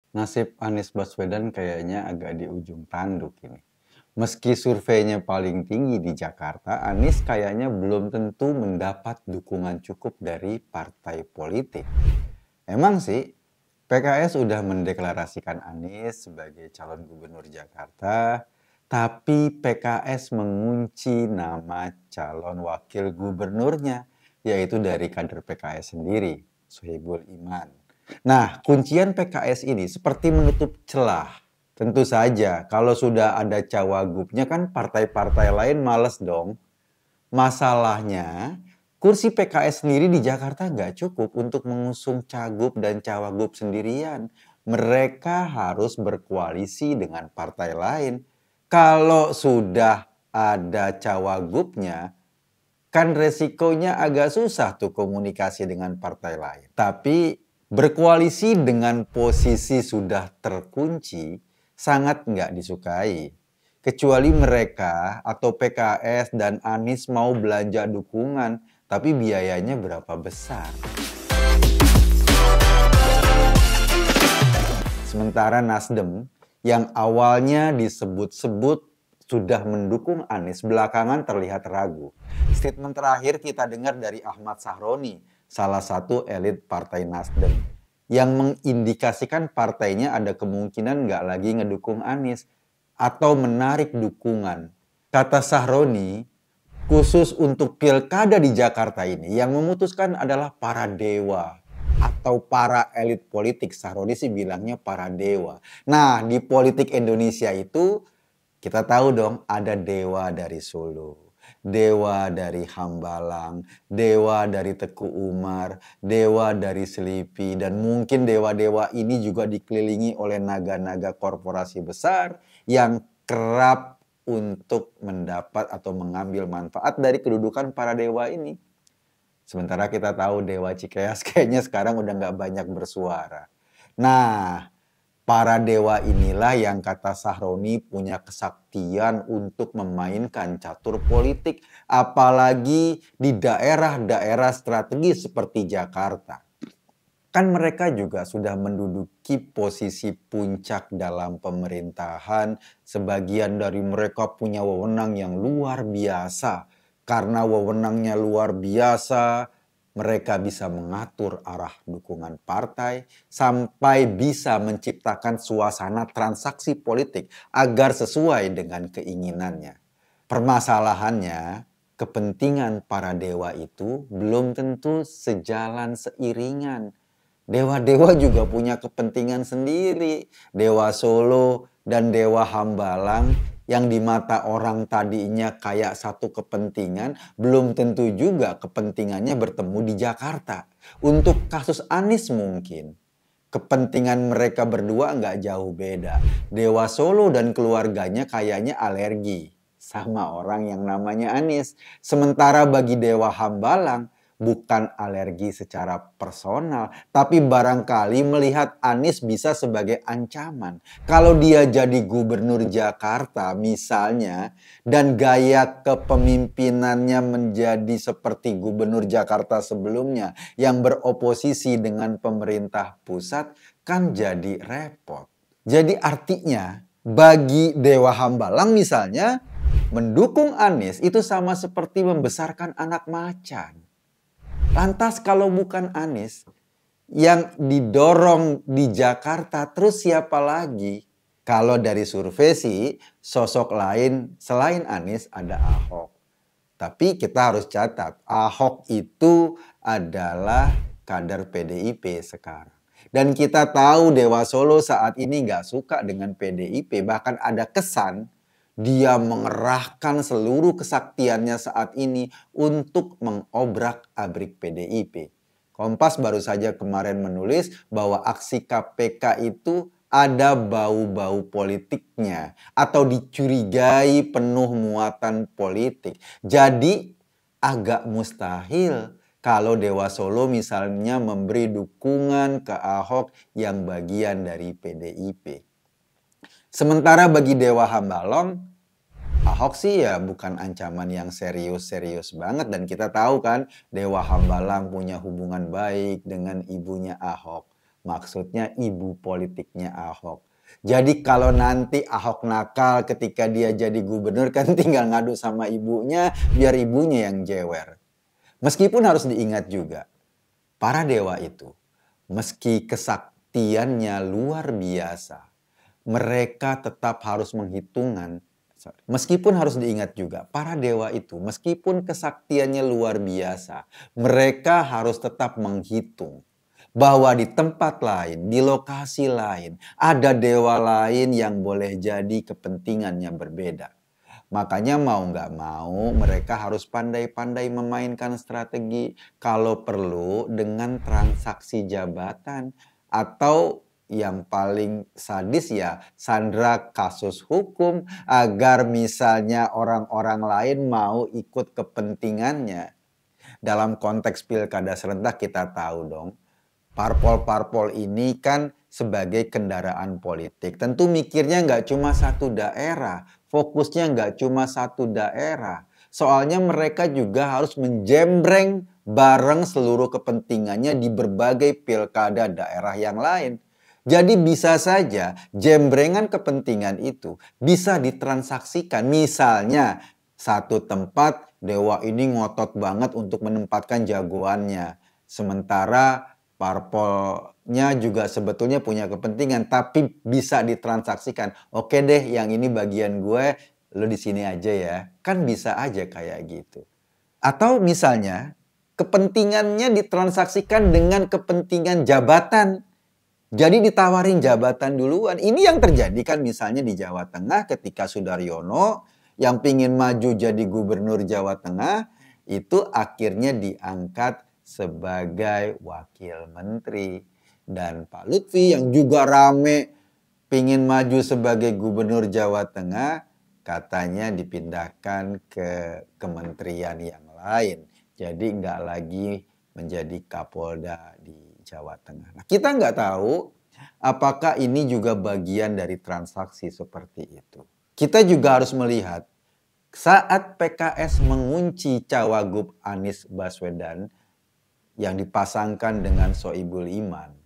Nasib Anies Baswedan kayaknya agak di ujung tanduk ini. Meski surveinya paling tinggi di Jakarta, Anies kayaknya belum tentu mendapat dukungan cukup dari partai politik. Emang sih, PKS sudah mendeklarasikan Anies sebagai calon gubernur Jakarta, tapi PKS mengunci nama calon wakil gubernurnya, yaitu dari kader PKS sendiri, Sohibul Iman. Nah, kuncian PKS ini seperti menutup celah. Tentu saja, kalau sudah ada cawagupnya kan partai-partai lain males dong. Masalahnya, kursi PKS sendiri di Jakarta nggak cukup untuk mengusung cagup dan cawagup sendirian. Mereka harus berkoalisi dengan partai lain. Kalau sudah ada cawagupnya, kan resikonya agak susah tuh komunikasi dengan partai lain. Tapi berkoalisi dengan posisi sudah terkunci sangat nggak disukai. Kecuali mereka atau PKS dan Anies mau belanja dukungan, tapi biayanya berapa besar. Sementara Nasdem yang awalnya disebut-sebut sudah mendukung Anies, belakangan terlihat ragu. Statement terakhir kita dengar dari Ahmad Sahroni, salah satu elit Partai Nasdem, yang mengindikasikan partainya ada kemungkinan nggak lagi ngedukung Anies atau menarik dukungan. Kata Sahroni, khusus untuk pilkada di Jakarta ini yang memutuskan adalah para dewa atau para elit politik. Sahroni sih bilangnya para dewa. Nah, di politik Indonesia itu kita tahu dong ada dewa dari Solo, dewa dari Hambalang, dewa dari Teku Umar, dewa dari Selipi, dan mungkin dewa-dewa ini juga dikelilingi oleh naga-naga korporasi besar yang kerap untuk mendapat atau mengambil manfaat dari kedudukan para dewa ini. Sementara kita tahu Dewa Cikeas kayaknya sekarang udah nggak banyak bersuara. Nah, para dewa inilah yang kata Sahroni punya kesaktian untuk memainkan catur politik. Apalagi di daerah-daerah strategis seperti Jakarta. Kan mereka juga sudah menduduki posisi puncak dalam pemerintahan. Sebagian dari mereka punya wewenang yang luar biasa. Karena wewenangnya luar biasa, mereka bisa mengatur arah dukungan partai sampai bisa menciptakan suasana transaksi politik agar sesuai dengan keinginannya. Permasalahannya, kepentingan para dewa itu belum tentu sejalan seiringan. Dewa-dewa juga punya kepentingan sendiri. Dewa Solo dan Dewa Hambalang yang di mata orang tadinya kayak satu kepentingan, belum tentu juga kepentingannya bertemu di Jakarta. Untuk kasus Anies mungkin, kepentingan mereka berdua nggak jauh beda. Dewa Solo dan keluarganya kayaknya alergi sama orang yang namanya Anies. Sementara bagi Dewa Hambalang, bukan alergi secara personal, tapi barangkali melihat Anies bisa sebagai ancaman. Kalau dia jadi gubernur Jakarta misalnya, dan gaya kepemimpinannya menjadi seperti gubernur Jakarta sebelumnya yang beroposisi dengan pemerintah pusat, kan jadi repot. Jadi artinya bagi Dewa Hambalang misalnya, mendukung Anies itu sama seperti membesarkan anak macan. Lantas kalau bukan Anies yang didorong di Jakarta, terus siapa lagi? Kalau dari survei sih, sosok lain selain Anies ada Ahok. Tapi kita harus catat, Ahok itu adalah kader PDIP sekarang. Dan kita tahu Dewa Solo saat ini nggak suka dengan PDIP. Bahkan ada kesan dia mengerahkan seluruh kesaktiannya saat ini untuk mengobrak-abrik PDIP. Kompas baru saja kemarin menulis bahwa aksi KPK itu ada bau-bau politiknya atau dicurigai penuh muatan politik. Jadi agak mustahil kalau Dewa Solo misalnya memberi dukungan ke Ahok yang bagian dari PDIP. Sementara bagi Dewa Hambalong, Ahok sih ya bukan ancaman yang serius-serius banget. Dan kita tahu kan Dewa Hambalang punya hubungan baik dengan ibunya Ahok. Maksudnya ibu politiknya Ahok. Jadi kalau nanti Ahok nakal ketika dia jadi gubernur kan tinggal ngadu sama ibunya, biar ibunya yang jewer. Meskipun harus diingat juga, para dewa itu, meski kesaktiannya luar biasa, mereka tetap harus menghitungkan. Meskipun harus diingat juga, para dewa itu meskipun kesaktiannya luar biasa, mereka harus tetap menghitung bahwa di tempat lain, di lokasi lain, ada dewa lain yang boleh jadi kepentingannya berbeda. Makanya mau nggak mau mereka harus pandai-pandai memainkan strategi, kalau perlu dengan transaksi jabatan atau yang paling sadis ya sandra kasus hukum agar misalnya orang-orang lain mau ikut kepentingannya. Dalam konteks pilkada serentak kita tahu dong, parpol-parpol ini kan sebagai kendaraan politik. Tentu mikirnya nggak cuma satu daerah, fokusnya nggak cuma satu daerah. Soalnya mereka juga harus menjembreng bareng seluruh kepentingannya di berbagai pilkada daerah yang lain. Jadi bisa saja jembrengan kepentingan itu bisa ditransaksikan. Misalnya satu tempat dewa ini ngotot banget untuk menempatkan jagoannya. Sementara parpolnya juga sebetulnya punya kepentingan, tapi bisa ditransaksikan. Oke deh, yang ini bagian gue, lo di sini aja ya. Kan bisa aja kayak gitu. Atau misalnya, kepentingannya ditransaksikan dengan kepentingan jabatan. Jadi ditawarin jabatan duluan. Ini yang terjadi kan misalnya di Jawa Tengah ketika Sudaryono yang pingin maju jadi gubernur Jawa Tengah, itu akhirnya diangkat sebagai wakil menteri. Dan Pak Lutfi yang juga rame pingin maju sebagai gubernur Jawa Tengah, katanya dipindahkan ke kementerian yang lain. Jadi nggak lagi menjadi Kapolda di Jawa Tengah. Nah, kita nggak tahu apakah ini juga bagian dari transaksi seperti itu. Kita juga harus melihat saat PKS mengunci Cawagup Anies Baswedan yang dipasangkan dengan Soebul Iman.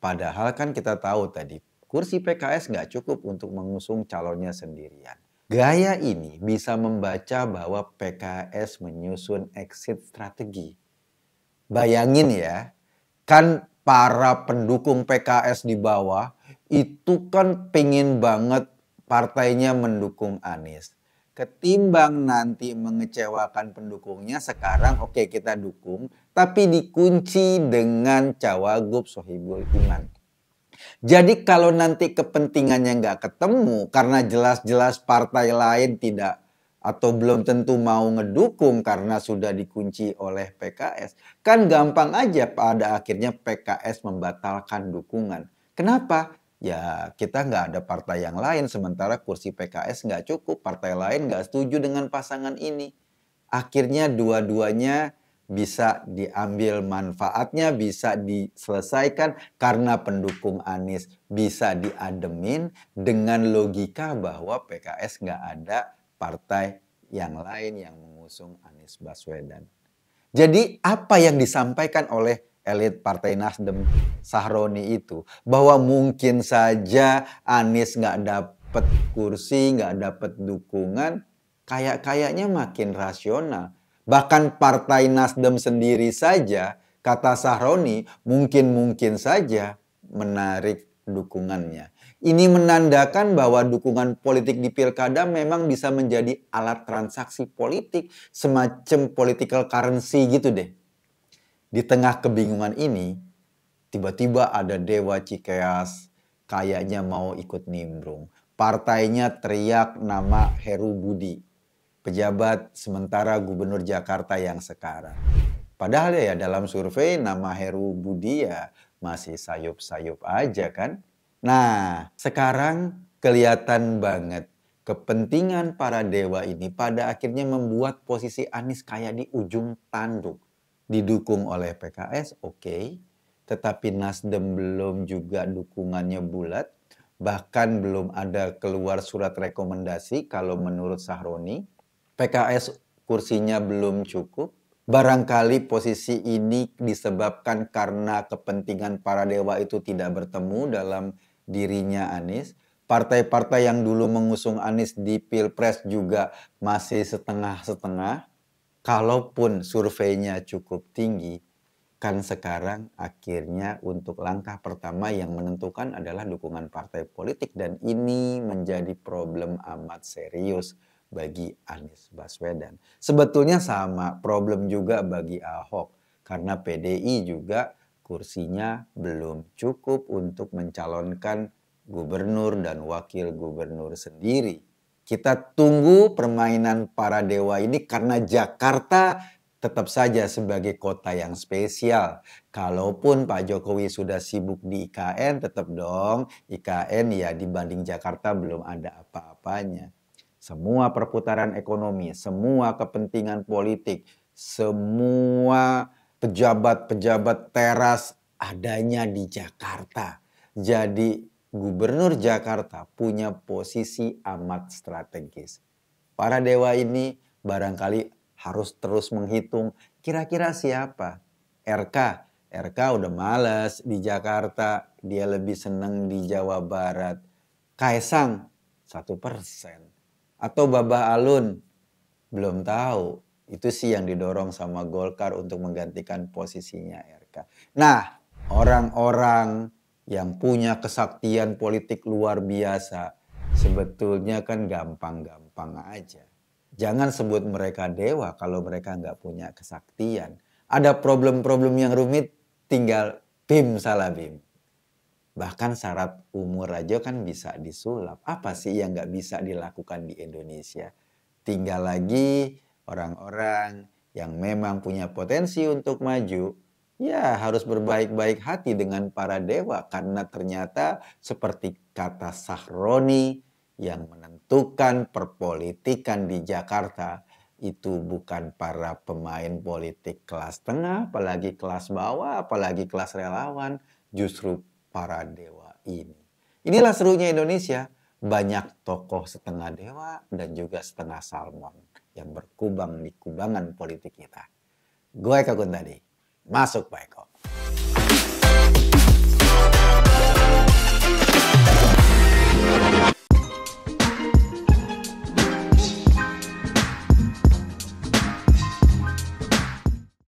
Padahal kan kita tahu tadi, kursi PKS nggak cukup untuk mengusung calonnya sendirian. Gaya ini bisa membaca bahwa PKS menyusun exit strategi. Bayangin ya, kan para pendukung PKS di bawah itu kan pengen banget partainya mendukung Anies. Ketimbang nanti mengecewakan pendukungnya, sekarang oke kita dukung, tapi dikunci dengan Cawagup Sohibul Iman. Jadi kalau nanti kepentingannya nggak ketemu karena jelas-jelas partai lain tidak atau belum tentu mau ngedukung karena sudah dikunci oleh PKS. Kan gampang aja pada akhirnya PKS membatalkan dukungan. Kenapa? Ya kita nggak ada partai yang lain sementara kursi PKS nggak cukup. Partai lain nggak setuju dengan pasangan ini. Akhirnya dua-duanya bisa diambil manfaatnya, bisa diselesaikan karena pendukung Anies bisa diademin dengan logika bahwa PKS nggak ada partai yang lain yang mengusung Anies Baswedan. Jadi apa yang disampaikan oleh elit Partai Nasdem Sahroni itu bahwa mungkin saja Anies nggak dapat kursi, nggak dapat dukungan, kayaknya makin rasional. Bahkan Partai Nasdem sendiri saja, kata Sahroni, mungkin saja menarik dukungannya. Ini menandakan bahwa dukungan politik di pilkada memang bisa menjadi alat transaksi politik, semacam political currency gitu deh. Di tengah kebingungan ini, tiba-tiba ada Dewa Cikeas kayaknya mau ikut nimbrung. Partainya teriak nama Heru Budi, pejabat sementara gubernur Jakarta yang sekarang. Padahal ya dalam survei nama Heru Budi ya masih sayup-sayup aja kan. Nah, sekarang kelihatan banget kepentingan para dewa ini pada akhirnya membuat posisi Anies kayak di ujung tanduk. Didukung oleh PKS, oke. Tetapi Nasdem belum juga dukungannya bulat. Bahkan belum ada keluar surat rekomendasi kalau menurut Sahroni. PKS kursinya belum cukup. Barangkali posisi ini disebabkan karena kepentingan para dewa itu tidak bertemu dalam dirinya Anies. Partai-partai yang dulu mengusung Anies di Pilpres juga masih setengah-setengah. Kalaupun surveinya cukup tinggi, kan sekarang akhirnya untuk langkah pertama yang menentukan adalah dukungan partai politik. Dan ini menjadi problem amat serius bagi Anies Baswedan. Sebetulnya sama problem juga bagi Ahok. Karena PDI juga kursinya belum cukup untuk mencalonkan gubernur dan wakil gubernur sendiri. Kita tunggu permainan para dewa ini karena Jakarta tetap saja sebagai kota yang spesial. Kalaupun Pak Jokowi sudah sibuk di IKN, tetap dong IKN ya dibanding Jakarta belum ada apa-apanya. Semua perputaran ekonomi, semua kepentingan politik, semua pejabat-pejabat teras adanya di Jakarta. Jadi Gubernur Jakarta punya posisi amat strategis. Para dewa ini barangkali harus terus menghitung kira-kira siapa. RK udah males di Jakarta, dia lebih seneng di Jawa Barat. Kaisang 1%. Atau Babah Alun, belum tahu. Itu sih yang didorong sama Golkar untuk menggantikan posisinya RK. Nah, orang-orang yang punya kesaktian politik luar biasa, sebetulnya kan gampang-gampang aja. Jangan sebut mereka dewa kalau mereka nggak punya kesaktian. Ada problem-problem yang rumit, tinggal bim salah bim. Bahkan syarat umur aja kan bisa disulap. Apa sih yang nggak bisa dilakukan di Indonesia? Tinggal lagi orang-orang yang memang punya potensi untuk maju, ya harus berbaik-baik hati dengan para dewa. Karena ternyata seperti kata Sahroni, yang menentukan perpolitikan di Jakarta itu bukan para pemain politik kelas tengah, apalagi kelas bawah, apalagi kelas relawan, justru para dewa ini. Inilah serunya Indonesia, banyak tokoh setengah dewa dan juga setengah salmon yang berkubang di kubangan politik kita. Gue Eka Kuntadi, masuk Pak Eko.